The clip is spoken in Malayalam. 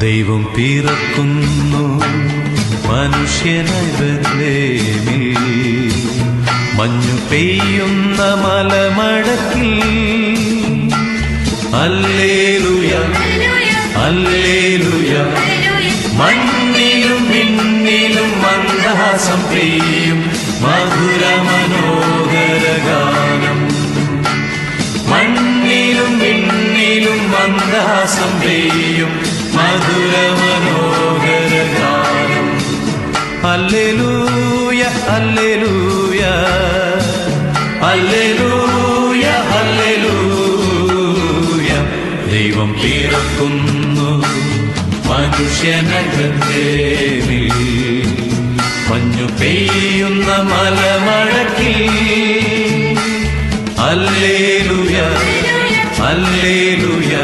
ദൈവം പിറക്കുന്നു മനുഷ്യനായി ബേത്ലേഹേമിൽ, മഞ്ഞു പെയ്യുന്ന മലമടക്കിൽ. ഹല്ലേലൂയ ഹല്ലേലൂയ, മണ്ണിലും മിന്നിലും മന്ദഹാസം പെയ്യും മധുര മനോഹര ഗാനം. മണ്ണിലും മിന്നിലും മന്ദഹാസം പെയ്യും മധുര മനോഹര ഗാനം. ഹല്ലേലൂയ ഹല്ലേലൂയ ഹല്ലേലൂയ ഹല്ലേലൂയ, ദൈവം പിറക്കുന്നു മനുഷ്യനകത്തേമിൽ, മഞ്ഞു പെയ്യുന്ന മലമഴക്കിൽ. Hallelujah hallelujah